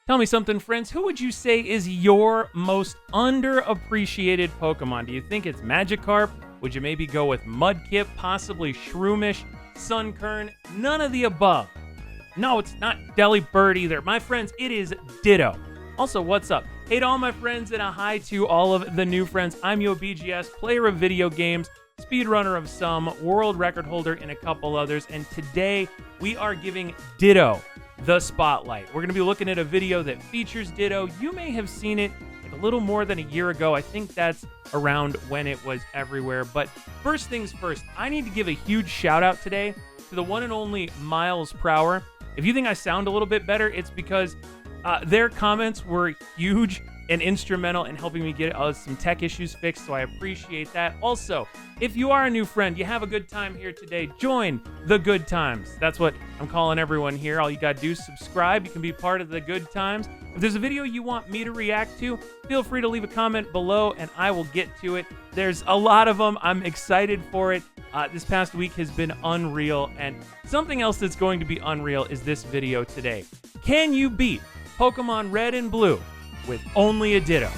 Tell me something, friends. Who would you say is your most underappreciated Pokemon? Do you think it's Magikarp? Would you maybe go with Mudkip, possibly Shroomish, Sunkern? None of the above. No, it's not Delibird either. My friends, it is Ditto. Also, what's up? Hey to all my friends and a hi to all of the new friends. I'm YoBGS, player of video games, speedrunner of some, world record holder in a couple others, and today we are giving Ditto the spotlight. We're going to be looking at a video that features Ditto. You may have seen it like a little more than a year ago. I think that's around when it was everywhere. But first things first, I need to give a huge shout out today to the one and only Miles Prower. If you think I sound a little bit better, it's because their comments were huge and instrumental in helping me get some tech issues fixed, so I appreciate that. Also, if you are a new friend, you have a good time here today, join the good times. That's what I'm calling everyone here. All you gotta do is subscribe. You can be part of the good times. If there's a video you want me to react to, feel free to leave a comment below and I will get to it. There's a lot of them. I'm excited for it. This past week has been unreal, and something else that's going to be unreal is this video today. Can you beat Pokemon Red and Blue with only a Ditto?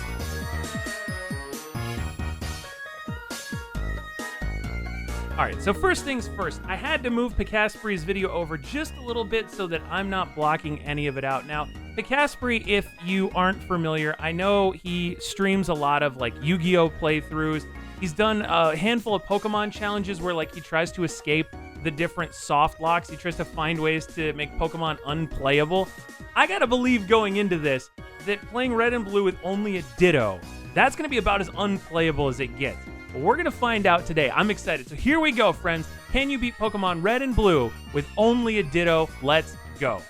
Alright, so first things first, I had to move Pikasprey's video over just a little bit so that I'm not blocking any of it out. Now, Pikasprey, if you aren't familiar, I know he streams a lot of like Yu-Gi-Oh! Playthroughs. He's done a handful of Pokemon challenges where like he tries to escape the different soft locks. He tries to find ways to make Pokemon unplayable. I gotta believe going into this that playing Red and Blue with only a Ditto, that's gonna be about as unplayable as it gets. But we're gonna find out today. I'm excited. So here we go, friends. Can you beat Pokemon Red and Blue with only a Ditto? Let's go.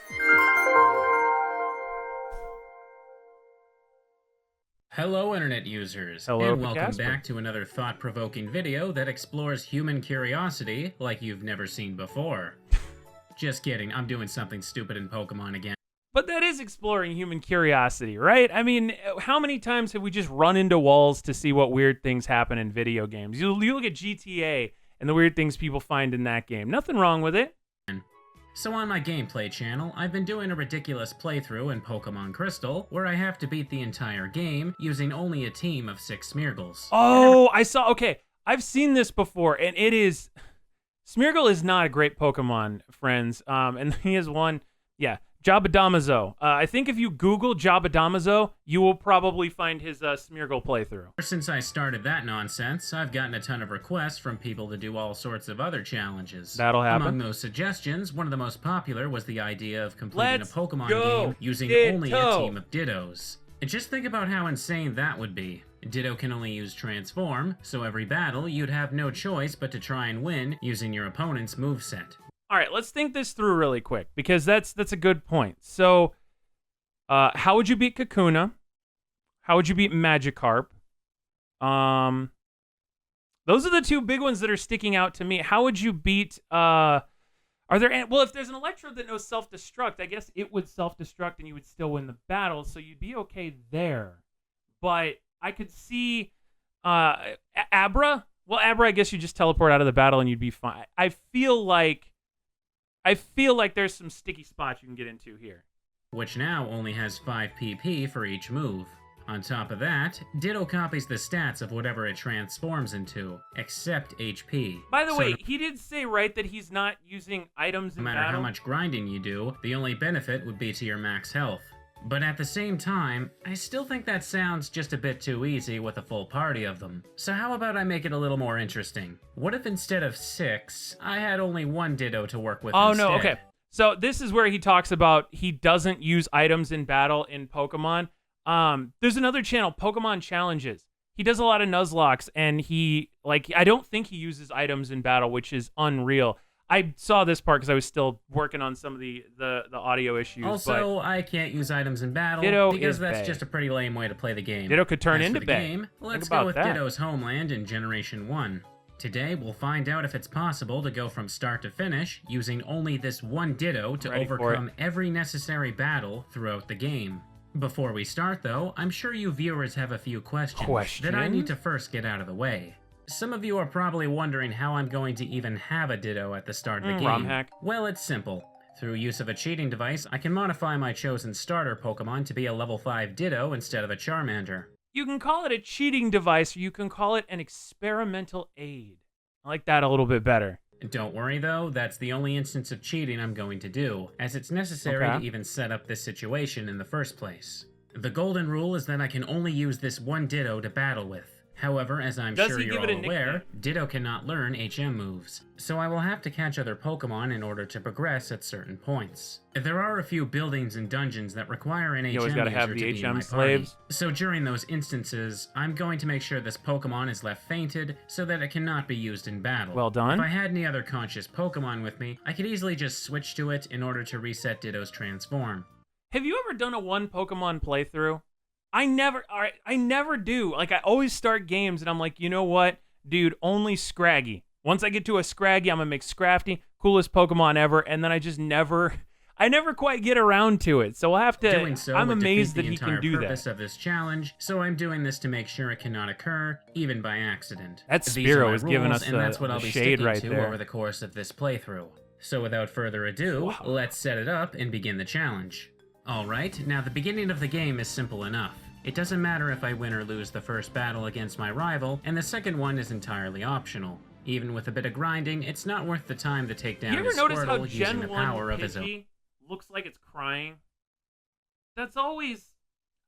Hello, internet users. Hello, and welcome Pikasprey. back to another thought-provoking video that explores human curiosity like you've never seen before. Just kidding, I'm doing something stupid in Pokemon again. But that is exploring human curiosity, right? I mean, how many times have we just run into walls to see what weird things happen in video games? You look at GTA and the weird things people find in that game. Nothing wrong with it. So on my gameplay channel, I've been doing a ridiculous playthrough in Pokemon Crystal, where I have to beat the entire game using only a team of 6 Smeargles. Oh, I saw, okay. I've seen this before, and it is... Smeargle is not a great Pokemon, friends. And he has one, yeah, Jabadamazo. I think if you Google Jabadamazo, you will probably find his Smeargle playthrough. Since I started that nonsense, I've gotten a ton of requests from people to do all sorts of other challenges. That'll happen. Among those suggestions, one of the most popular was the idea of completing Let's a Pokemon go, game using Ditto. only a team of Dittos. And just think about how insane that would be. Ditto can only use Transform, so every battle you'd have no choice but to try and win using your opponent's moveset. All right, let's think this through really quick, because that's a good point. So, how would you beat Kakuna? How would you beat Magikarp? Those are the two big ones that are sticking out to me. How would you beat, are there, well, if there's an Electrode that knows self-destruct, I guess it would self-destruct and you would still win the battle, so you'd be okay there. But I could see, Abra? Well, Abra, I guess you just teleport out of the battle and you'd be fine. I feel like there's some sticky spots you can get into here. Which now only has 5 PP for each move. On top of that, Ditto copies the stats of whatever it transforms into, except HP. By the way, he did say, right, that he's not using items in no matter battle? how much grinding you do, the only benefit would be to your max health. But at the same time, I still think that sounds just a bit too easy with a full party of them. So how about I make it a little more interesting? What if instead of 6, I had only 1 Ditto to work with instead? No, okay. So this is where he talks about he doesn't use items in battle in Pokemon. There's another channel, Pokemon Challenges. He does a lot of Nuzlockes, and I don't think he uses items in battle, which is unreal. I saw this part because I was still working on some of the audio issues. Also, I can't use items in battle Ditto because is that's bad. just a pretty lame way to play the game. Ditto could turn As into for the bad. game, let's Think go about with that. Ditto's homeland in Generation 1. Today, we'll find out if it's possible to go from start to finish using only this one Ditto to Ready for overcome every necessary battle throughout the game. Before we start, though, I'm sure you viewers have a few questions that I need to first get out of the way. Some of you are probably wondering how I'm going to even have a Ditto at the start of the game. ROM hack. Well, it's simple. Through use of a cheating device, I can modify my chosen starter Pokemon to be a level 5 Ditto instead of a Charmander. You can call it a cheating device, or you can call it an experimental aid. I like that a little bit better. Don't worry though, that's the only instance of cheating I'm going to do, as it's necessary Okay. to even set up this situation in the first place. The golden rule is that I can only use this one Ditto to battle with. However, as I'm Does sure he you're give all it a aware, nickname? Ditto cannot learn HM moves, so I will have to catch other Pokemon in order to progress at certain points. There are a few buildings and dungeons that require an You HM always gotta user have to the be in HM my slaves. party. So during those instances, I'm going to make sure this Pokemon is left fainted so that it cannot be used in battle. Well done. If I had any other conscious Pokemon with me, I could easily just switch to it in order to reset Ditto's transform. Have you ever done a one Pokemon playthrough? I never do. Like, I always start games and I'm like, you know what, dude, only Scraggy. Once I get to a Scraggy, I'm gonna make Scrafty coolest Pokemon ever, and then I never quite get around to it. So we'll have to. Doing so I'm would amazed defeat that he the can entire do purpose that. of this challenge, so I'm doing this to make sure it cannot occur, even by accident. That These are Spiro my is giving rules, us and that's what the I'll be shade sticking right to there. over the course of this playthrough. So without further ado, Wow. let's set it up and begin the challenge. Alright, now the beginning of the game is simple enough. It doesn't matter if I win or lose the first battle against my rival, and the second one is entirely optional. Even with a bit of grinding, it's not worth the time to take down You ever his notice how Squirtle using the Gen power 1 of his own. Pidgey looks like it's crying? That's always,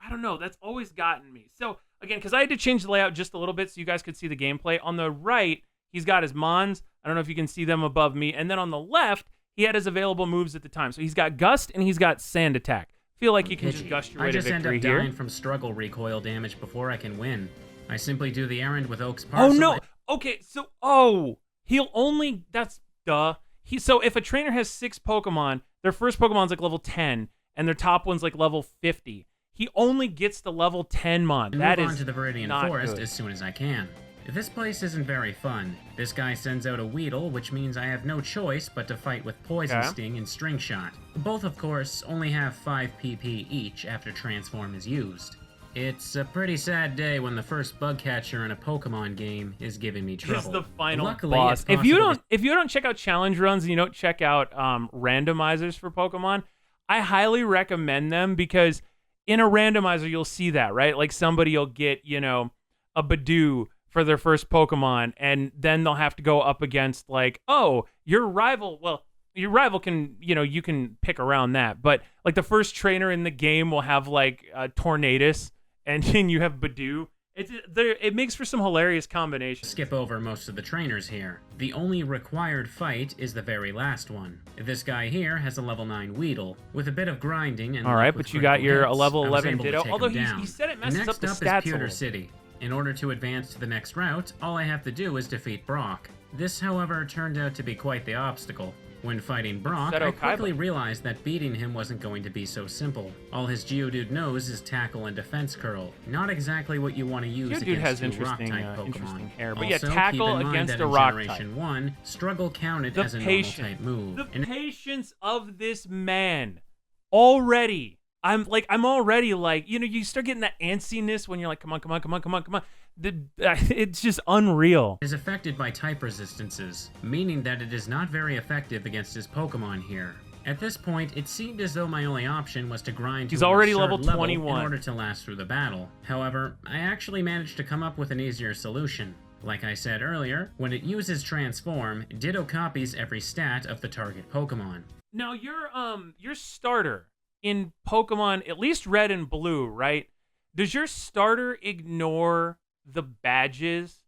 I don't know, that's always gotten me. So, again, because I had to change the layout just a little bit so you guys could see the gameplay. On the right, he's got his Mons. I don't know if you can see them above me. And then on the left, he had his available moves at the time. So he's got Gust and he's got Sand Attack. Feel like you can just gust your way I to just end victory up here. dying from struggle recoil damage before I can win. I simply do the errand with Oak's Oh parcel. no! Okay, so he'll only that's duh. So if a trainer has 6 Pokemon, their first Pokemon's like level 10, and their top one's like level 50. He only gets the level 10 mon. And That move is on to the Viridian not Forest good. as soon as I can. This place isn't very fun. This guy sends out a Weedle, which means I have no choice but to fight with Poison Okay. Sting and String Shot. Both, of course, only have 5 PP each after Transform is used. It's a pretty sad day when the first bug catcher in a Pokemon game is giving me trouble. He's the final Luckily, boss. it's If you possible don't check out challenge runs and you don't check out randomizers for Pokemon, I highly recommend them because in a randomizer you'll see that, right? Like somebody will get, a Badoo for their first Pokemon, and then they'll have to go up against like, oh, your rival. Well, your rival can, you can pick around that, but like the first trainer in the game will have like Tornadus, and then you have Badoo. It makes for some hilarious combinations. skip over most of the trainers here. The only required fight is the very last one. This guy here has a level 9 Weedle. With a bit of grinding and All right, luck with but you got critical your hits, level I was 11 able to Ditto. take Although him down. he said it messes up Next the up stats a is Pewter little. City. In order to advance to the next route, all I have to do is defeat Brock. This, however, turned out to be quite the obstacle. When fighting Brock, Seto I quickly Kaiba. realized that beating him wasn't going to be so simple. All his Geodude knows is Tackle and Defense Curl. Not exactly what you want to use Geodude has against two interesting, Rock-type Pokemon. interesting hair. But Also, yeah, Tackle keep in mind against that a in Rock Generation type. 1, Struggle counted The as a patience. normal type move. The And patience of this man. Already. I'm already like, you start getting that antsiness when you're like, come on. It's just unreal. is affected by type resistances, meaning that it is not very effective against his Pokemon here. At this point, it seemed as though my only option was to grind to He's an already absurd level level 21. in order to last through the battle. However, I actually managed to come up with an easier solution. Like I said earlier, when it uses Transform, Ditto copies every stat of the target Pokemon. Now your starter in Pokemon, at least Red and Blue, right? Does your starter ignore the badges?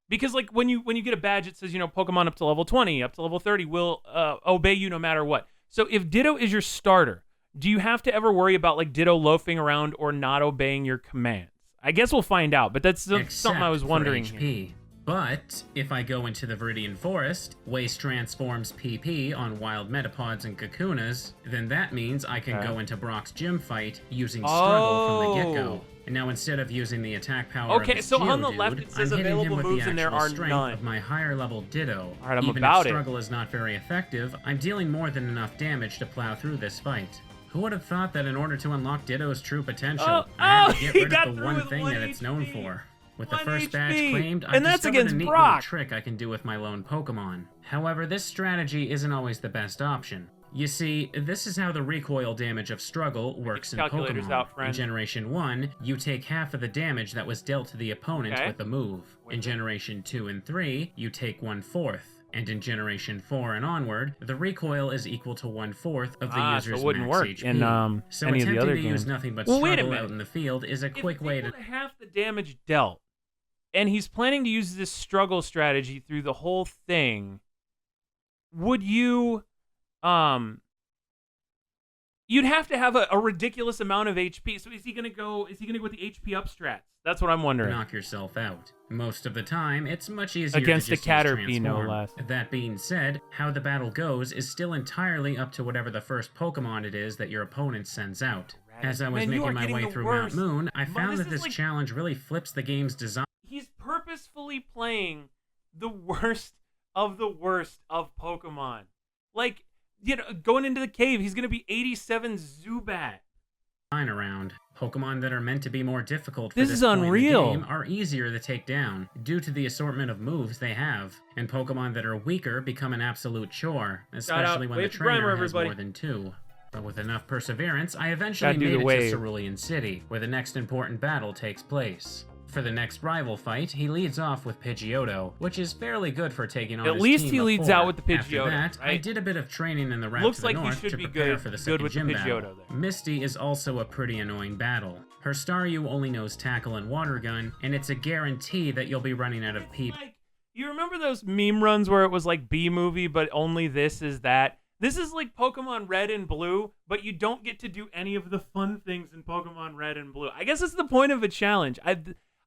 Because like when you get a badge, it says, Pokemon up to level 20, up to level 30 will obey you no matter what. So if Ditto is your starter, do you have to ever worry about like Ditto loafing around or not obeying your commands? I guess we'll find out, but that's something I was Except wondering for here. HP. But if I go into the Viridian Forest, waste transforms PP on wild Metapods and Kakunas, then that means I can Okay. go into Brock's gym fight using Struggle from the get-go. Oh. And now instead of using the attack power Okay, of his so on the Geodude, left it says I'm hitting him available with moves the and there actual are strength none. of my higher level Ditto. All right, I'm Even about if it. Struggle is not very effective, I'm dealing more than enough damage to plow through this fight. Who would have thought that in order to unlock Ditto's true potential, I had to he get rid got of the through one with thing 1 that it's known HP. for? With the 1 first badge HP. claimed, And I've that's discovered against a neat Brock. little trick I can do with my lone Pokemon. However, this strategy isn't always the best option. You see, this is how the recoil damage of Struggle works in calculators Pokemon. out, friend. In Generation 1, you take half of the damage that was dealt to the opponent with the move. In Generation 2 and 3, you take 1/4. And in Generation 4 and onward, the recoil is equal to 1/4 of the user's so it wouldn't max work HP. in So any of the other attempting to games. use nothing but Well, wait a Struggle minute. out in the field is a quick way to... half the damage dealt, and he's planning to use this struggle strategy through the whole thing. Would you, you'd have to have a ridiculous amount of HP. So is he gonna go with the HP up strats? That's what I'm wondering. knock yourself out. Most of the time, it's much easier Against to a just Caterpie, use no Transform. less. That being said, how the battle goes is still entirely up to whatever the first Pokemon it is that your opponent sends out. As I was Man, you are making my getting way the through worst. Mount Moon, I found this that is this like- challenge really flips the game's design. He's purposefully playing the worst of Pokemon. Like, going into the cave, he's gonna be 87 Zubat. Around. Pokemon that are meant to be more difficult for This this is point in the unreal. game are easier to take down due to the assortment of moves they have, and Pokemon that are weaker become an absolute chore, especially when the Wave Grimer, trainer has everybody. more than 2. But with enough perseverance, I eventually Gotta do made the it to wave. Cerulean City, where the next important battle takes place. For the next rival fight, he leads off with Pidgeotto, which is fairly good for taking on At his least team he leads before. out with the After Pidgeotto, that, I right? did a bit of training in the route Looks to the like he north should to be prepare good- for the good second with the gym battle. Pidgeotto there. Misty is also a pretty annoying battle. Her Staryu only knows Tackle and Water Gun, and it's a guarantee that you'll be running out of PP. Like, you remember those meme runs where it was like B-movie, but only this is that? This is like Pokemon Red and Blue, but you don't get to do any of the fun things in Pokemon Red and Blue. I guess that's the point of a challenge.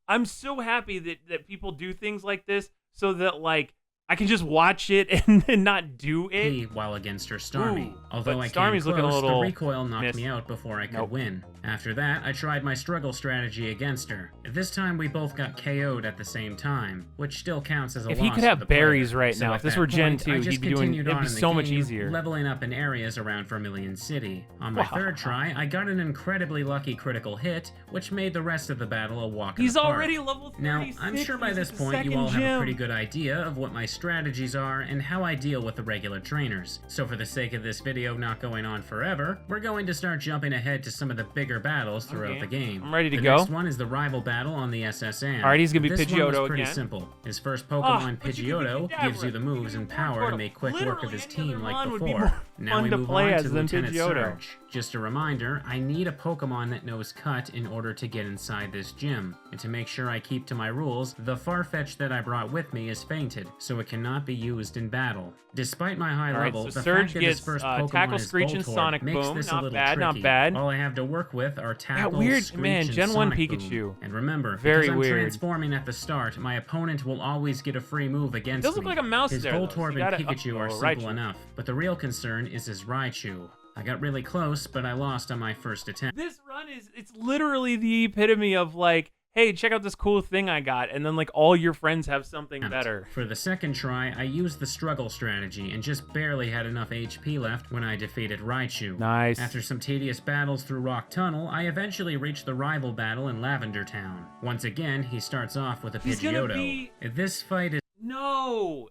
I'm so happy that people do things like this so that, like, I can just watch it and not do it. While against her Starmie. Ooh, Although but I Starmie's came looking a close, little the recoil knocked missed. me out before I could Nope. win. After that, I tried my struggle strategy against her. This time we both got KO'd at the same time, which still counts as a If loss he could for have the player. berries right So now, at if this that were Gen point, 2, I just he'd be doing continued it'd on be in the so much game, easier. leveling up in areas around Vermilion City. On my third try, I got an incredibly lucky critical hit, which made the rest of the battle a walk in He's the park. already level 36. Now, I'm sure by He's this at the point you second all have a gym. pretty good idea of what my strategies are and how I deal with the regular trainers. So for the sake of this video not going on forever, we're going to start jumping ahead to some of the bigger battles throughout Okay. the game. I'm ready to the go. next one is the rival battle on the SSN. Alright, he's gonna be This one was Pidgeotto pretty again. simple. His first Pokemon, but you could be Pidgeotto, gives you the Kadabra. moves You and could be power to Wartortle. make quick work of his Literally, any team other like mon would be before. more Now fun we to move play on as to than Lieutenant Pidgeotto. Surge. Just a reminder, I need a Pokemon that knows Cut in order to get inside this gym. And to make sure I keep to my rules, the Farfetch that I brought with me is fainted, so it cannot be used in battle. Despite my high Alright, level, so the Surge fact that gets his first Tackle, Pokemon is Screech, and Voltorb Sonic makes Boom. this a Not little bad, not tricky. bad. All I have to work with are Tackle, weird- Screech, man, and Gen 1 Sonic Pikachu. Boom. And remember, Very because I'm weird. transforming at the start, my opponent will always get a free move against does me. look like a mouse His there, though, so Voltorb you gotta- and Pikachu are oh, simple Raichu. enough, but the real concern is his Raichu. I got really close, but I lost on my first attempt. This run it's literally the epitome of, like, hey, check out this cool thing I got, and then, like, all your friends have something better. For the second try, I used the struggle strategy and just barely had enough HP left when I defeated Raichu. Nice. After some tedious battles through Rock Tunnel, I eventually reached the rival battle in Lavender Town. Once again, he starts off with a He's gonna Pidgeotto. be- This fight is No!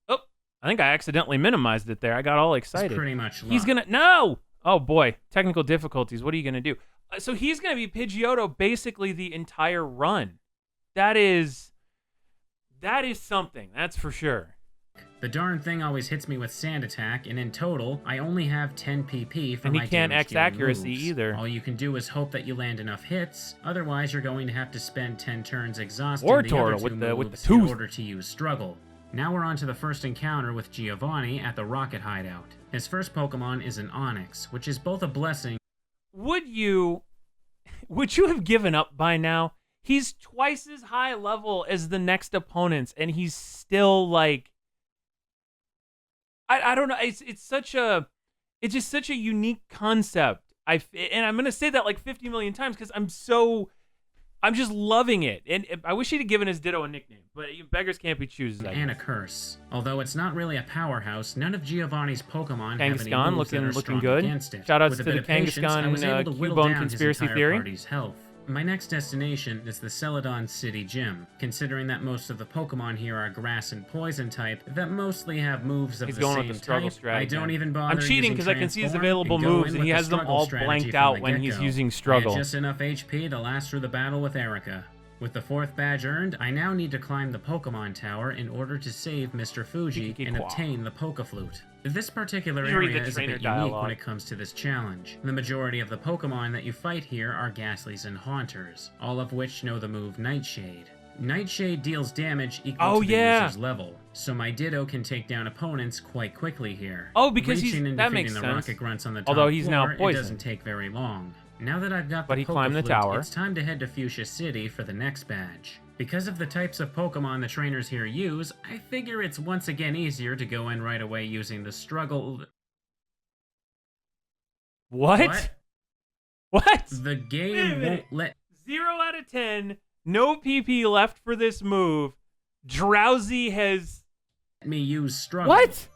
Oh, I think I accidentally minimized it there. I got all excited. pretty much luck. He's gonna... No! Oh, boy. Technical difficulties. What are you gonna do? So he's gonna be Pidgeotto basically the entire run. That is something. That's for sure. The darn thing always hits me with Sand Attack, and in total, I only have 10 PP for And he my can't X damage-dealing accuracy moves. either. All you can do is hope that you land enough hits, otherwise you're going to have to spend 10 turns exhausting Or the other Tortle two with the moves tooth. in order to use Struggle. Now we're on to the first encounter with Giovanni at the Rocket Hideout. His first Pokemon is an Onix, which is both a blessing. Would you have given up by now? He's twice as high level as the next opponents, and he's still, like, I don't know. It's just such a unique concept. And I'm gonna say that like 50 million times because I'm just loving it. And I wish he'd have given his Ditto a nickname, but beggars can't be choosers. I And a guess. curse. Although it's not really a powerhouse, none of Giovanni's Pokemon have any Kangaskhan moves that are looking strong good. against it. Shoutouts With a to bit the of patience, I was Kangaskhan able to whittle Cubone down his conspiracy entire theory. party's health. My next destination is the Celadon City Gym. Considering that most of the Pokemon here are grass and poison type that mostly have moves of He's the going same with the struggle type, strategy. I don't even bother I'm cheating because I can see his Transform available and go moves, in and with he the has them struggle all strategy blanked from out the when he's get-go. using I struggle. had just enough HP to last through the battle with Erica. With the 4th badge earned, I now need to climb the Pokemon Tower in order to save Mr. Fuji and obtain the Pokéflute. This particular You read area the is a bit trainer unique when dialogue. it comes to this challenge. The majority of the Pokemon that you fight here are Ghastlies and Haunters, all of which know the move Nightshade. Nightshade deals damage equal to the user's level, so my Ditto can take down opponents quite quickly here. Oh, because Reaching and that defeating makes the sense. Rocket Grunts on the top Although he's now floor, it poisoned. doesn't take very long. Now that I've got But the he climbed the Pokéflute, tower. it's time to head to Fuchsia City for the next badge. Because of the types of Pokemon the trainers here use, I figure it's once again easier to go in right away using the struggle... What? What? The Wait a game minute. won't let 0 out of 10. No PP left for this move. Drowsy has... me use struggle. What?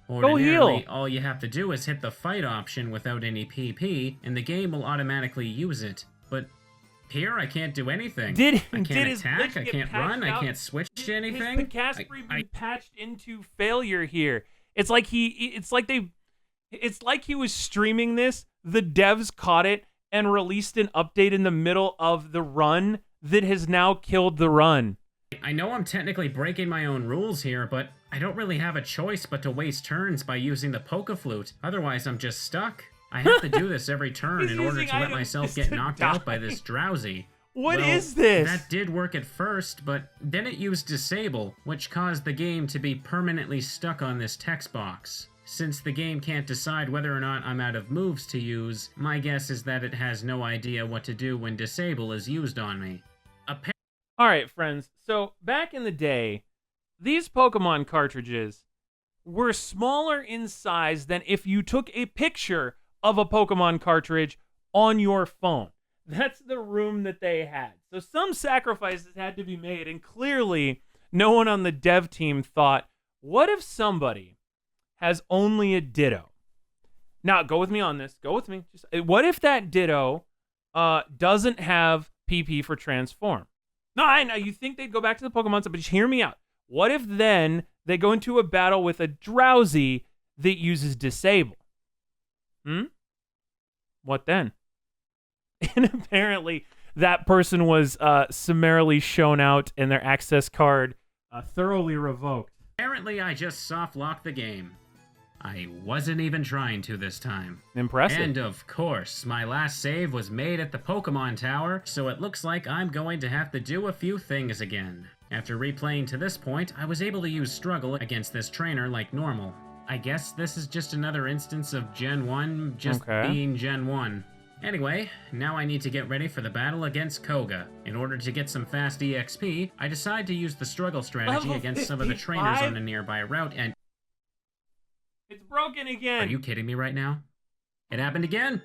Go heal. Ordinarily, all you have to do is hit the fight option without any PP, and the game will automatically use it. But here, I can't do anything. I can't his attack, glitch I get can't run, patched I out? can't switch to anything. His Pikasprey been patched into failure here. It's like he was streaming this. The devs caught it and released an update in the middle of the run that has now killed the run. I know I'm technically breaking my own rules here, but I don't really have a choice but to waste turns by using the Pokéflute. Otherwise, I'm just stuck. I have to do this every turn He's in order using to let items myself just get to knocked die. out by this Drowsy. What Well, is this? That did work at first, but then it used Disable, which caused the game to be permanently stuck on this text box. Since the game can't decide whether or not I'm out of moves to use, my guess is that it has no idea what to do when Disable is used on me. All right, friends. So back in the day, these Pokemon cartridges were smaller in size than if you took a picture of a Pokemon cartridge on your phone. That's the room that they had. So some sacrifices had to be made, and clearly no one on the dev team thought, what if somebody has only a Ditto? Now, go with me on this. Go with me. What if that Ditto doesn't have PP for Transform? No, I know. You think they'd go back to the Pokemon, but just hear me out. What if then they go into a battle with a Drowsy that uses Disable? What then? And apparently that person was summarily shown out and their access card thoroughly revoked. Apparently I just soft-locked the game. I wasn't even trying to this time. Impressive. And of course, my last save was made at the Pokemon Tower, so it looks like I'm going to have to do a few things again. After replaying to this point, I was able to use Struggle against this trainer like normal. I guess this is just another instance of Gen 1 just being Gen 1. Anyway, now I need to get ready for the battle against Koga. In order to get some fast EXP, I decide to use the Struggle strategy against some of the trainers on a nearby route and... It's broken again. Are you kidding me right now? It happened again?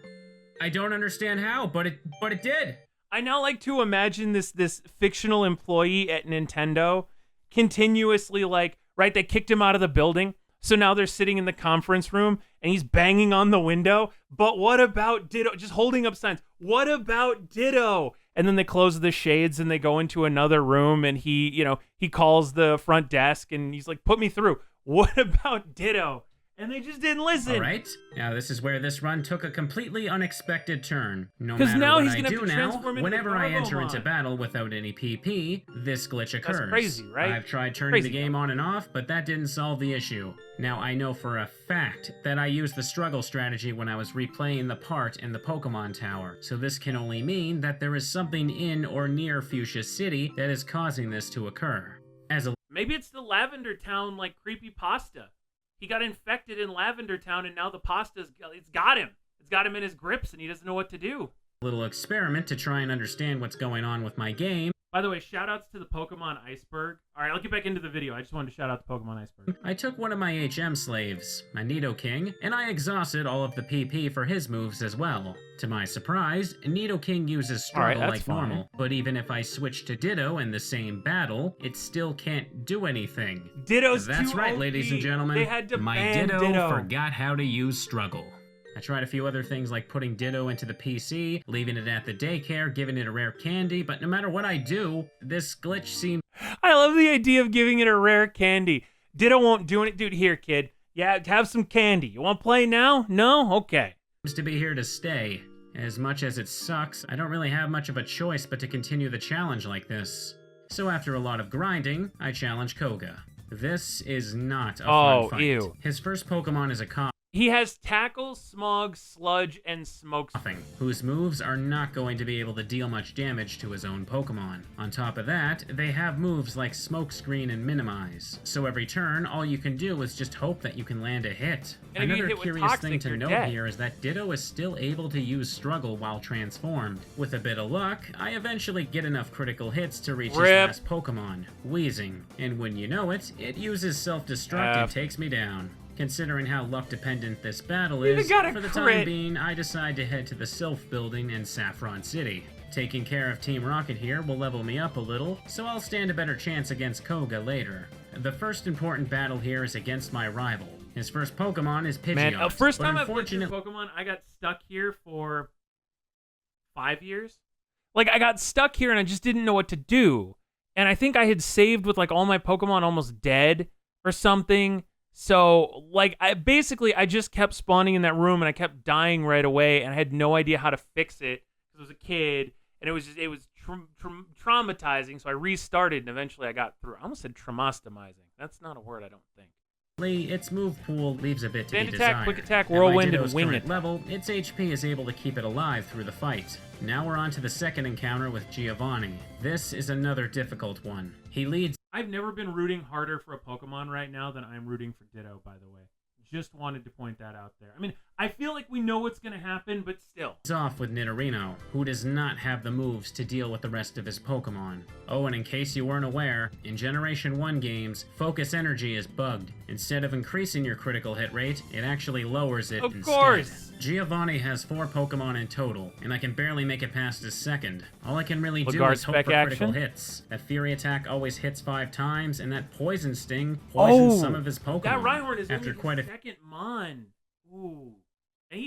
I don't understand how, but it did. I now like to imagine this fictional employee at Nintendo continuously right, they kicked him out of the building, so now they're sitting in the conference room and he's banging on the window. But what about Ditto? Just holding up signs. What about Ditto? And then they close the shades and they go into another room and he calls the front desk and he's like, put me through. What about Ditto? And they just didn't listen. All right. Now this is where this run took a completely unexpected turn. No 'Cause matter now what he's I gonna have do to now, transform into whenever I enter Garbomon. into battle without any PP, this glitch occurs. That's crazy, right? I've tried turning Crazy, the game on and off, but that didn't solve the issue. Now I know for a fact that I used the struggle strategy when I was replaying the part in the Pokemon Tower, so this can only mean that there is something in or near Fuchsia City that is causing this to occur. Maybe it's the Lavender Town creepy pasta. He got infected in Lavender Town, and now the pasta's got him. It's got him in his grips, and he doesn't know what to do. Little experiment to try and understand what's going on with my game. By the way, shout-outs to the Pokemon Iceberg. All right, I'll get back into the video. I just wanted to shout out the Pokemon Iceberg. I took one of my HM slaves, a Nidoking, and I exhausted all of the PP for his moves as well. To my surprise, Nidoking uses Struggle like normal, but even if I switch to Ditto in the same battle, it still can't do anything. Ditto's That's too right, OP. ladies and gentlemen. They had to my ban Ditto Ditto. forgot how to use Struggle. I tried a few other things like putting Ditto into the PC, leaving it at the daycare, giving it a rare candy, but no matter what I do, this glitch seems I love the idea of giving it a rare candy. Ditto won't do it. Dude, here, kid. Yeah, have some candy. You want to play now? No? Okay. to be here to stay. As much as it sucks, I don't really have much of a choice but to continue the challenge like this. So after a lot of grinding, I challenge Koga. This is not a fun fight. Ew. His first Pokemon is a He has Tackle, Smog, Sludge, and Smoke. whose moves are not going to be able to deal much damage to his own Pokemon. On top of that, they have moves like Smokescreen and Minimize, so every turn, all you can do is just hope that you can land a hit. And if you Another hit with curious Toxic, thing to you're note dead. here is that Ditto is still able to use Struggle while transformed. With a bit of luck, I eventually get enough critical hits to reach his Rip. last Pokemon, Weezing, and when you know it, it uses Self-Destruct and takes me down. Considering how luck-dependent this battle You is, got a for the crit. time being, I decide to head to the Sylph building in Saffron City. Taking care of Team Rocket here will level me up a little, so I'll stand a better chance against Koga later. The first important battle here is against my rival. His first Pokemon is Pidgeot. Man, first but time I've played through unfortunately- Pokemon, I got stuck here for 5 years. Like, I got stuck here and I just didn't know what to do. And I think I had saved with, like, all my Pokemon almost dead or something. So, like, I just kept spawning in that room and I kept dying right away and I had no idea how to fix it because I was a kid and it was traumatizing. So I restarted and eventually I got through. I almost said traumatizing. That's not a word, I don't think. its move pool leaves a bit to Sand be attack, desired. quick attack, At my whirlwind, and Ditto's wing current attack. level, its HP is able to keep it alive through the fight. Now we're on to the second encounter with Giovanni. This is another difficult one. He leads I've never been rooting harder for a Pokemon right now than I'm rooting for Ditto, by the way. Just wanted to point that out there. I mean, I feel like we know what's going to happen, but still. off with Nidorino, who does not have the moves to deal with the rest of his Pokemon. Oh, and in case you weren't aware, in Generation 1 games, Focus Energy is bugged. Instead of increasing your critical hit rate, it actually lowers it Of instead. course. Giovanni has 4 Pokemon in total, and I can barely make it past his second. All I can really do Guard is hope spec for critical action? hits. That Fury attack always hits 5 times, and that Poison Sting poisons some of his Pokemon. That Rhyhorn is after only quite his a second Mon. Ooh. And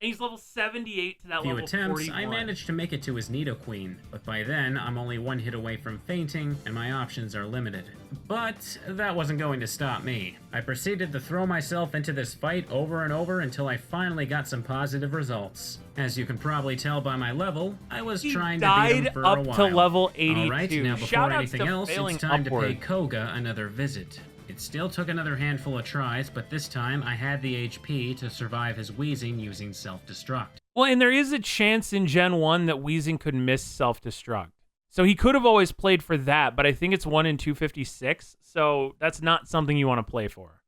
he's level 78 to that few level attempts, 41. I managed to make it to his Nidoqueen, but by then, I'm only 1 hit away from fainting, and my options are limited. But that wasn't going to stop me. I proceeded to throw myself into this fight over and over until I finally got some positive results. As you can probably tell by my level, I was He trying to beat him died for up a while. to level 82. Alright, now before Shoutouts anything to else, failing it's time to pay upward. Koga another visit. It still took another handful of tries, but this time I had the HP to survive his wheezing using self-destruct. Well, and there is a chance in Gen 1 that Weezing could miss self-destruct. So he could have always played for that, but I think it's 1 in 256, so that's not something you want to play for.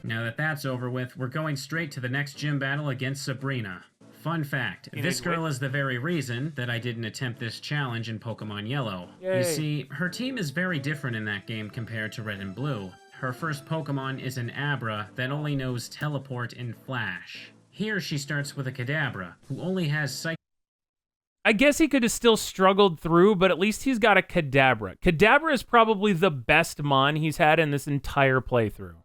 Now that that's over with, we're going straight to the next gym battle against Sabrina. Fun fact, this girl is the very reason that I didn't attempt this challenge in Pokemon Yellow. Yay. You see, her team is very different in that game compared to Red and Blue. Her first Pokemon is an Abra that only knows Teleport and Flash. Here she starts with a Kadabra, who only has Psychic I guess he could have still struggled through, but at least he's got a Kadabra. Kadabra is probably the best Mon he's had in this entire playthrough.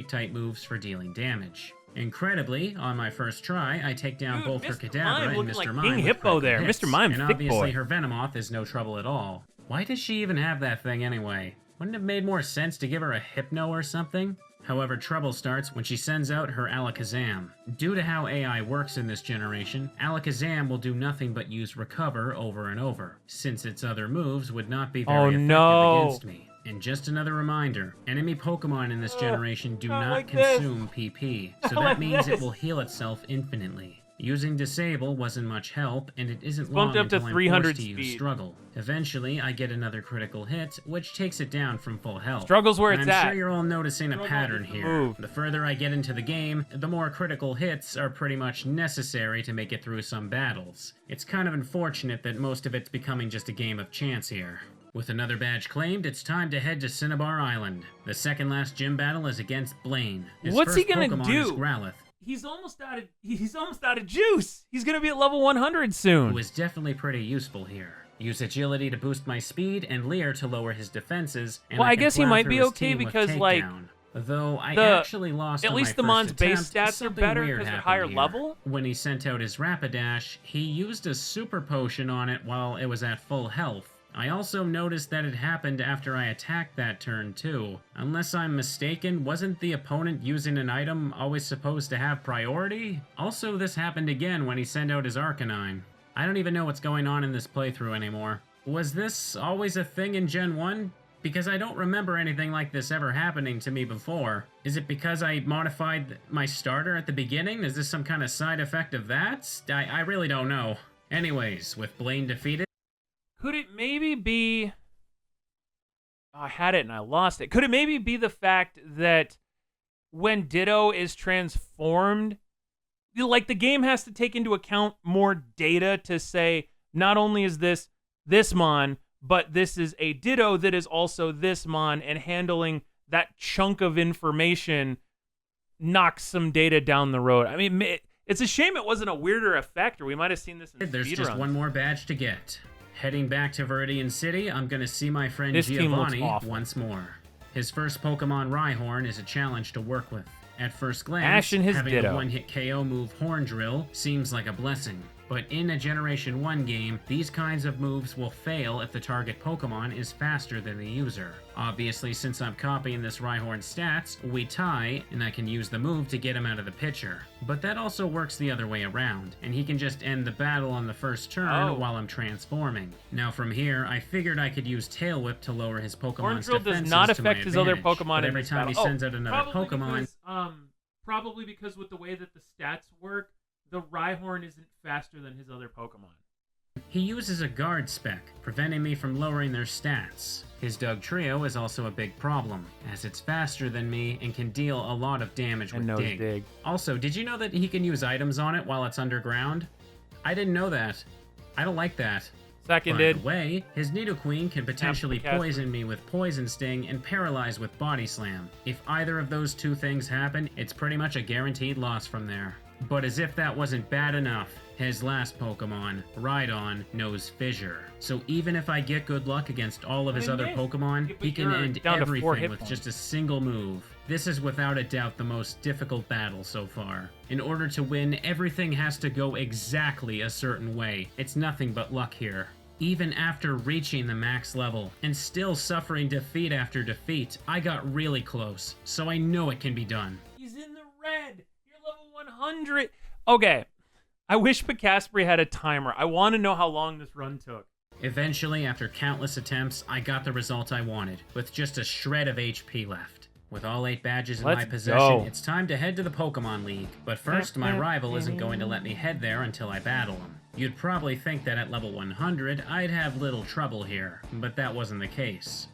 type moves for dealing damage. Incredibly, on my first try, I take down both her Mr. Kadabra Mime and looking Mr. like Mime King with Hippo critical there. hits. Mr. Mime, and thick obviously boy. her Venomoth is no trouble at all. Why does she even have that thing anyway? Wouldn't it have made more sense to give her a Hypno or something? However, trouble starts when she sends out her Alakazam. Due to how AI works in this generation, Alakazam will do nothing but use Recover over and over, since its other moves would not be very effective no. against me. And just another reminder, enemy Pokemon in this generation do not like this. consume PP, so Not that like means this. it will heal itself infinitely. Using Disable wasn't much help, and it isn't bumped long up to until I'm 300 forced to use speed. Struggle. Eventually, I get another critical hit, which takes it down from full health. Struggle's where And it's I'm at. sure you're all noticing a Struggle pattern is the here. move. The further I get into the game, the more critical hits are pretty much necessary to make it through some battles. It's kind of unfortunate that most of it's becoming just a game of chance here. With another badge claimed, it's time to head to Cinnabar Island. The second last gym battle is against Blaine. His What's he first gonna Pokemon do? is Growlithe, He's almost out of juice. He's going to be at level 100 soon. who is definitely pretty useful here. Use Agility to boost my speed and Leer to lower his defenses, and Well, I can guess he plow might through be his okay team with because, like, Takedown. Though I The- actually lost At on least my the first Mon's base attempt, stats are something better weird because they're happened higher here. level. When he sent out his Rapidash, he used a super potion on it while it was at full health. I also noticed that it happened after I attacked that turn too. Unless I'm mistaken, wasn't the opponent using an item always supposed to have priority? Also, this happened again when he sent out his Arcanine. I don't even know what's going on in this playthrough anymore. Was this always a thing in Gen 1? Because I don't remember anything like this ever happening to me before. Is it because I modified my starter at the beginning? Is this some kind of side effect of that? I really don't know. Anyways, with Blaine defeated... Could it maybe be... Oh, I had it and I lost it. Could it maybe be the fact that when Ditto is transformed, like the game has to take into account more data to say, not only is this Mon, but this is a Ditto that is also this Mon, and handling that chunk of information knocks some data down the road. I mean, it's a shame it wasn't a weirder effect, or we might have seen this in There's just speedruns. one more badge to get. Heading back to Viridian City, I'm gonna see my friend This team looks Giovanni awful. once more. His first Pokemon Rhyhorn is a challenge to work with. At first glance, Ash and his having Ditto. a one-hit KO move Horn Drill seems like a blessing. But in a Generation 1 game, these kinds of moves will fail if the target Pokemon is faster than the user. Obviously, since I'm copying this Rhyhorn's stats, we tie, and I can use the move to get him out of the picture. But that also works the other way around, and he can just end the battle on the first turn while I'm transforming. Now from here, I figured I could use Tail Whip to lower his Horn Pokemon's Drill defenses does not to my affect his other advantage. Pokemon But in every this time he battle. sends out another Pokemon... Probably because with the way that the stats work, the Rhyhorn isn't faster than his other Pokemon. He uses a guard spec, preventing me from lowering their stats. His Doug Trio is also a big problem, as it's faster than me and can deal a lot of damage with Dig. Also, did you know that he can use items on it while it's underground? I didn't know that. I don't like that. Seconded. By the way, his Nidoqueen can potentially poison me with Poison Sting and paralyze with Body Slam. If either of those two things happen, it's pretty much a guaranteed loss from there. But as if that wasn't bad enough, his last Pokemon, Rhydon, knows Fissure. So even if I get good luck against all of his other Pokemon, he can end everything with just a single move. This is without a doubt the most difficult battle so far. In order to win, everything has to go exactly a certain way. It's nothing but luck here. Even after reaching the max level, and still suffering defeat after defeat, I got really close, so I know it can be done. He's in the red! You're level 100! Okay, I wish Pikasprey had a timer. I want to know how long this run took. Eventually, after countless attempts, I got the result I wanted, with just a shred of HP left. With all 8 badges in my possession, it's time to head to the Pokemon League. But first, my rival isn't going to let me head there until I battle him. You'd probably think that at level 100, I'd have little trouble here, but that wasn't the case.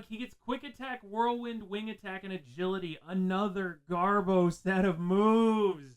He gets Quick Attack, Whirlwind, Wing Attack, and Agility. Another Garbo set of moves.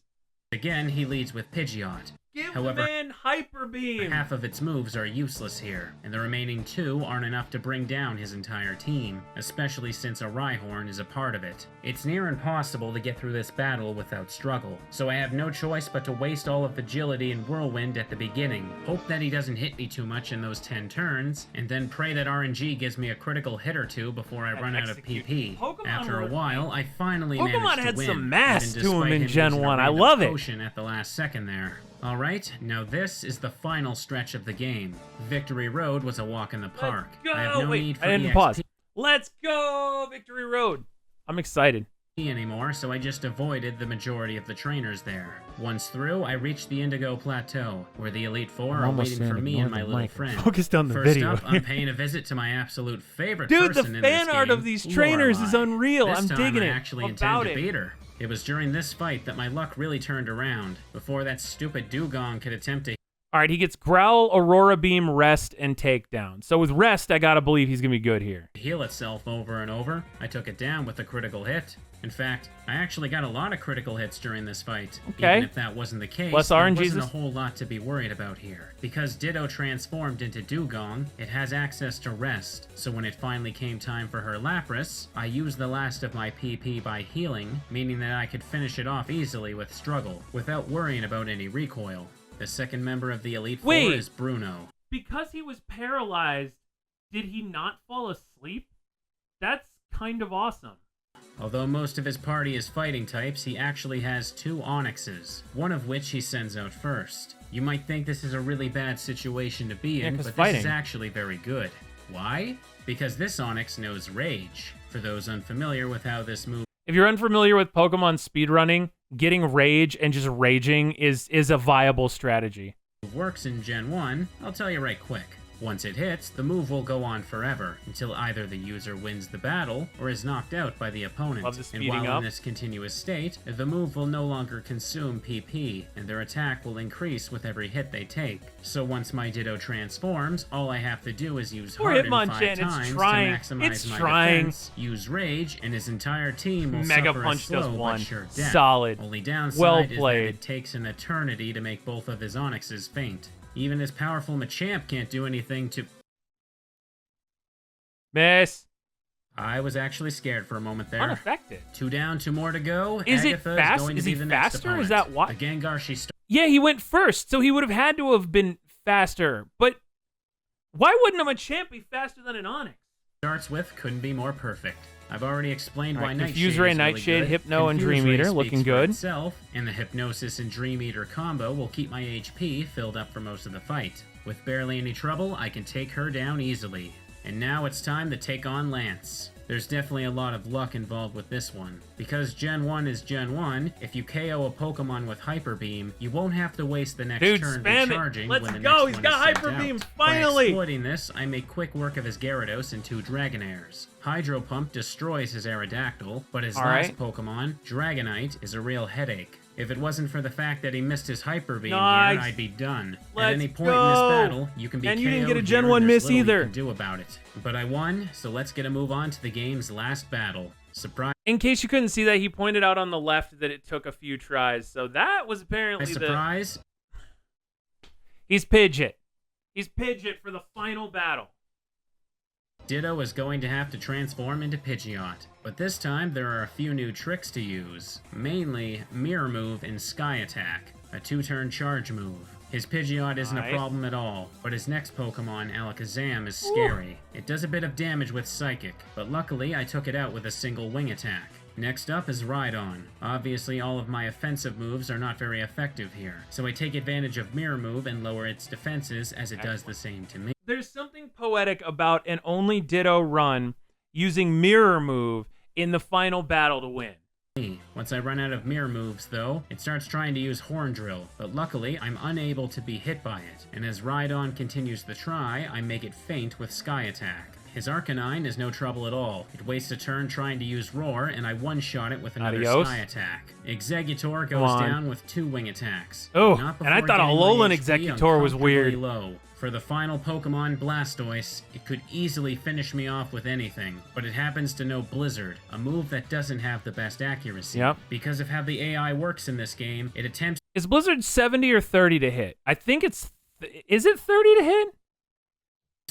Again, he leads with Pidgeot. Give However, the man Hyper Beam! half of its moves are useless here, and the remaining 2 aren't enough to bring down his entire team, especially since a Rhyhorn is a part of it. It's near impossible to get through this battle without struggle, so I have no choice but to waste all of Agility and Whirlwind at the beginning, hope that he doesn't hit me too much in those 10 turns, and then pray that RNG gives me a critical hit or 2 before I run out of PP. After a while, I finally managed to win. Pokemon had some mass even to him in despite Gen using a 1. I random love it. potion at the last second there. Alright, now this is the final stretch of the game. Victory Road was a walk in the park. I have no need for I didn't EXP pause. Let's go! Victory Road! I'm excited. anymore, so I just avoided the majority of the trainers there. Once through, I reached the Indigo Plateau, where the Elite Four are waiting for me and my little friend. Focused on the First video. up, I'm paying a visit to my absolute favorite Dude, person the in this fan art game, of these trainers is Lorelei. unreal. This I'm time digging I it. actually About intend to it. beat her. It was during this fight that my luck really turned around, before that stupid Dugong could attempt to All right, he gets Growl, Aurora Beam, Rest, and Takedown. So with Rest, I gotta believe he's gonna be good here. heal itself over and over. I took it down with a critical hit. In fact, I actually got a lot of critical hits during this fight. Okay. Even if that wasn't the case, Less there RNGs wasn't a is- whole lot to be worried about here. Because Ditto transformed into Dugong, it has access to Rest, so when it finally came time for her Lapras, I used the last of my PP by healing, meaning that I could finish it off easily with Struggle, without worrying about any recoil. The second member of the Elite Four Wait. is Bruno. Because he was paralyzed, did he not fall asleep? That's kind of awesome. Although most of his party is fighting types, he actually has 2 Onyxes, one of which he sends out first. You might think this is a really bad situation to be in, but this is actually very good. Why? Because this Onyx knows Rage. For those unfamiliar with how this move... If you're unfamiliar with Pokemon speedrunning, getting Rage and just raging is a viable strategy. works in Gen 1, I'll tell you right quick. Once it hits, the move will go on forever, until either the user wins the battle, or is knocked out by the opponent. And while in this continuous state, the move will no longer consume PP, and their attack will increase with every hit they take. So once my Ditto transforms, all I have to do is use Harden 5 times to maximize my defense, use Rage, and his entire team will suffer a slow but sure death. Solid. Only downside is that it takes an eternity to make both of his Onyxes faint. Even his powerful Machamp can't do anything to... Miss. I was actually scared for a moment there. Unaffected. 2 down, 2 more to go. Is Agatha it fast? Is, going is to he be the faster? Next Is that why? The Gengar Yeah, he went first, so he would have had to have been faster. But why wouldn't a Machamp be faster than an Onyx? Starts with couldn't be more perfect. I've already explained why Nightshade Confuse Ray, Nightshade, really Hypno, and Dream Eater looking good. Itself, and the Hypnosis and Dream Eater combo will keep my HP filled up for most of the fight. With barely any trouble, I can take her down easily. And now it's time to take on Lance. There's definitely a lot of luck involved with this one. Because Gen 1 is Gen 1, if you KO a Pokemon with Hyper Beam, you won't have to waste the next turn recharging when the next one is sent out. Hyper Beam, finally! By exploiting this, I make quick work of his Gyarados and 2 Dragonairs. Hydro Pump destroys his Aerodactyl, but his last Pokemon, Dragonite, is a real headache. If it wasn't for the fact that he missed his Hyper Beam here, I'd be done. At any point in this battle, you can be and KO'd you didn't get a Gen here, 1 miss little either. You can do about it. But I won, so let's get a move on to the game's last battle. Surprise. In case you couldn't see that, he pointed out on the left that it took a few tries. So that was apparently surprise. He's Pidgeot. He's Pidgeot for the final battle. Ditto is going to have to transform into Pidgeot, but this time there are a few new tricks to use, mainly Mirror Move and Sky Attack, a 2-turn charge move. His Pidgeot isn't a problem at all, but his next Pokemon, Alakazam, is scary. It does a bit of damage with Psychic, but luckily I took it out with a single wing attack. Next up is Rhydon. Obviously all of my offensive moves are not very effective here, so I take advantage of Mirror Move and lower its defenses as it does the same to me. There's something poetic about an only Ditto run using Mirror Move in the final battle to win. Once I run out of mirror moves, though, it starts trying to use Horn Drill, but luckily I'm unable to be hit by it, and as Rhydon continues the try, I make it faint with Sky Attack. His Arcanine is no trouble at all. It wastes a turn trying to use Roar, and I one-shot it with another Sky Attack. Exeggutor goes down with 2 wing attacks. Oh, and I thought Alolan Exeggutor was weird. Low. For the final Pokemon, Blastoise, it could easily finish me off with anything, but it happens to know Blizzard, a move that doesn't have the best accuracy. Because of how the AI works in this game, it attempts... Is Blizzard 70 or 30 to hit? I think it's... Is it 30 to hit?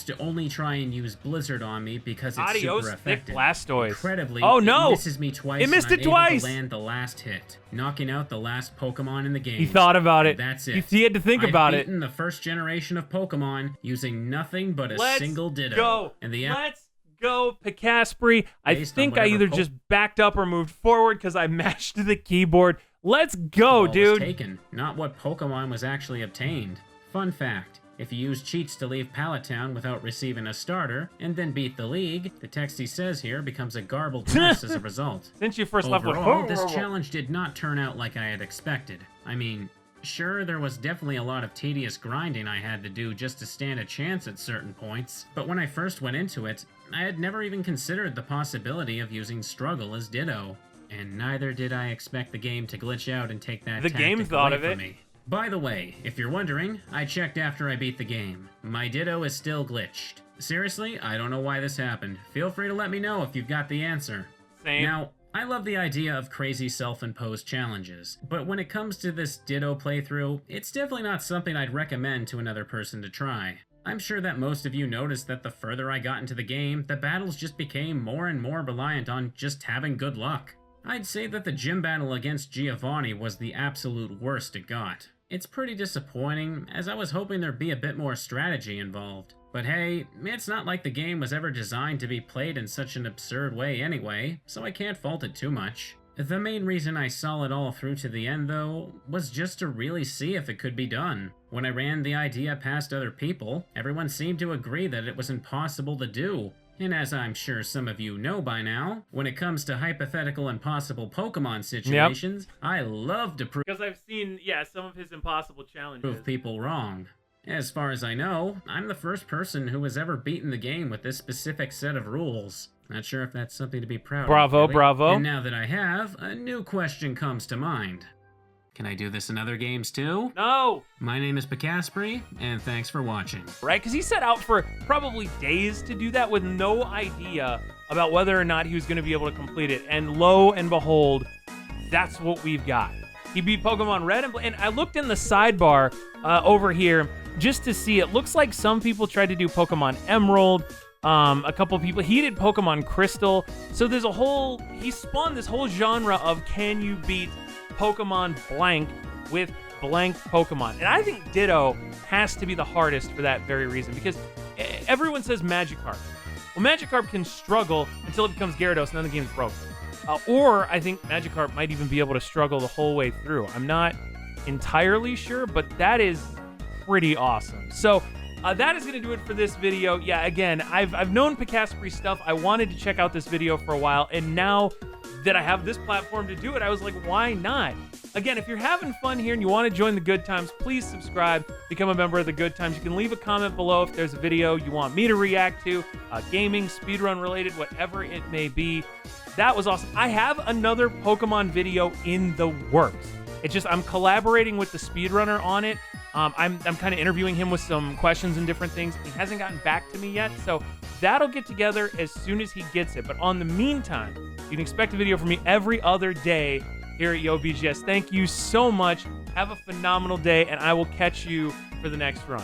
To only try and use Blizzard on me because it's super effective. Blastoise. Incredibly, oh no! It misses me twice. It missed and it I'm twice. Able to land the last hit, knocking out the last Pokemon in the game. He thought about it. That's it. He had to think about it. I've beaten the first generation of Pokemon using nothing but a single Ditto. Go. And the Let's go, Pikasprey. I think I either just backed up or moved forward because I mashed the keyboard. Let's go, dude. Taken, not what Pokemon was actually obtained. Fun fact. If you use cheats to leave Pallet Town without receiving a starter, and then beat the league, the text he says here becomes a garbled mess as a result. Since you first left with this challenge did not turn out like I had expected. I mean, sure, there was definitely a lot of tedious grinding I had to do just to stand a chance at certain points, but when I first went into it, I had never even considered the possibility of using Struggle as Ditto. And neither did I expect the game to glitch out and take that tactic away from me. By the way, if you're wondering, I checked after I beat the game. My Ditto is still glitched. Seriously, I don't know why this happened. Feel free to let me know if you've got the answer. Same. Now, I love the idea of crazy self-imposed challenges, but when it comes to this Ditto playthrough, it's definitely not something I'd recommend to another person to try. I'm sure that most of you noticed that the further I got into the game, the battles just became more and more reliant on just having good luck. I'd say that the gym battle against Giovanni was the absolute worst it got. It's pretty disappointing, as I was hoping there'd be a bit more strategy involved. But hey, it's not like the game was ever designed to be played in such an absurd way anyway, so I can't fault it too much. The main reason I saw it all through to the end, though, was just to really see if it could be done. When I ran the idea past other people, everyone seemed to agree that it was impossible to do. And as I'm sure some of you know by now, when it comes to hypothetical impossible Pokemon situations, I love to prove Because I've seen, some of his impossible challenges. people wrong. As far as I know, I'm the first person who has ever beaten the game with this specific set of rules. Not sure if that's something to be proud of. Bravo, really. bravo. And now that I have, a new question comes to mind. Can I do this in other games too? No! My name is Pikasprey, and thanks for watching. Right? Because he set out for probably days to do that with no idea about whether or not he was going to be able to complete it. And lo and behold, that's what we've got. He beat Pokemon Red and I looked in the sidebar over here just to see. It looks like some people tried to do Pokemon Emerald. A couple people. He did Pokemon Crystal. So there's he spawned this whole genre of can you beat Pokemon blank with blank Pokemon. And I think Ditto has to be the hardest for that very reason, because everyone says Magikarp. Well, Magikarp can struggle until it becomes Gyarados, and then the game's broken. Or I think Magikarp might even be able to struggle the whole way through. I'm not entirely sure, but that is pretty awesome. So that is going to do it for this video. Yeah, again, I've known Pikasprey stuff. I wanted to check out this video for a while, and now that I have this platform to do it, I was like, why not? Again, if you're having fun here and you want to join the Good Times, please subscribe, become a member of the Good Times. You can leave a comment below if there's a video you want me to react to, gaming, speedrun related, whatever it may be. That was awesome. I have another Pokemon video in the works. It's just I'm collaborating with the speedrunner on it. I'm kind of interviewing him with some questions and different things. He hasn't gotten back to me yet, so that'll get together as soon as he gets it. But on the meantime, you can expect a video from me every other day here at YoBGS. Thank you so much. Have a phenomenal day, and I will catch you for the next run.